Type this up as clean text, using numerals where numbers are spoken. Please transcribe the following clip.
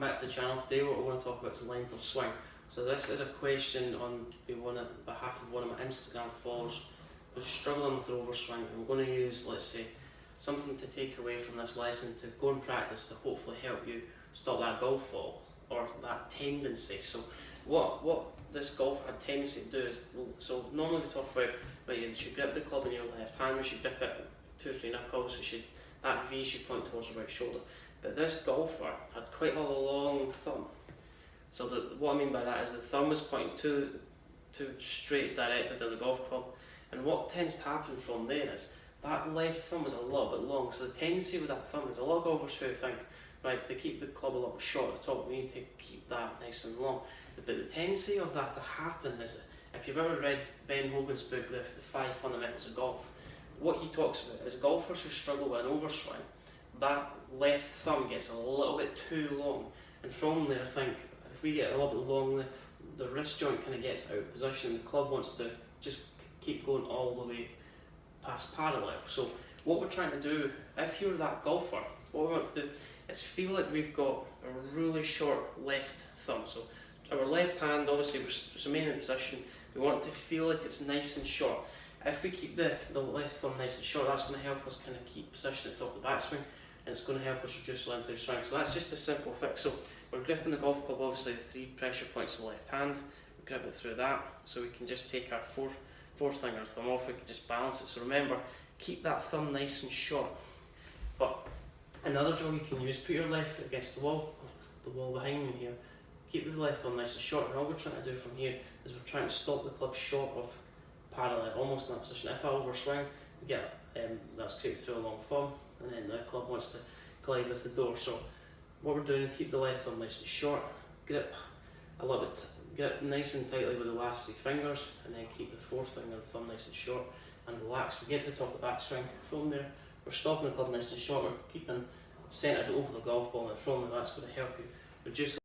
back to the channel. Today what we want to talk about is length of swing. So this is a question on behalf of one of my Instagram followers who's struggling with their overswing, and we're going to use, let's say, something to take away from this lesson to go and practice to hopefully help you stop that golf fall or that tendency. So what this golfer had tendency to do is, so normally we talk about, right, you should grip the club in your left hand, we should grip it 2 or 3 knuckles, that V should point towards the right shoulder. But this golfer had quite a long thumb. So what I mean by that is the thumb was pointing too straight directed at the golf club, and what tends to happen from there is that left thumb is a little bit long. So the tendency with that thumb is a lot of golfers who think, right, to keep the club a little short at the top, we need to keep that nice and long. But the tendency of that to happen is, if you've ever read Ben Hogan's book, The 5 Fundamentals of Golf, what he talks about is golfers who struggle with an overswing, that left thumb gets a little bit too long, and from there, I think if we get a little bit long, the wrist joint kind of gets out of position, and the club wants to just keep going all the way past parallel. So what we're trying to do, if you're that golfer, what we want to do is feel like we've got a really short left thumb. So our left hand, obviously, we're remaining in position. We want to feel like it's nice and short. If we keep the left thumb nice and short, that's going to help us kind of keep position at the top of the backswing, and it's going to help us reduce the length of the swing. So that's just a simple fix. So we're gripping the golf club, obviously, 3 pressure points in the left hand. We grip it through that, so we can just take our fourth finger thumb off. We can just balance it. So remember, keep that thumb nice and short. But another drill you can use, put your left foot against the wall behind me here. Keep the left thumb nice and short, and all we're trying to do from here is we're trying to stop the club short of parallel, almost in that position. If I overswing, we get that's created through a long thumb, and then the club wants to collide with the door. So what we're doing, keep the left thumb nice and short, grip a little bit, grip nice and tightly with the last 3 fingers, and then keep the 4th finger and thumb nice and short, and relax. We get to the top of the backswing. From there, we're stopping the club nice and short, we're keeping centered over the golf ball, and from there, that's going to help you reduce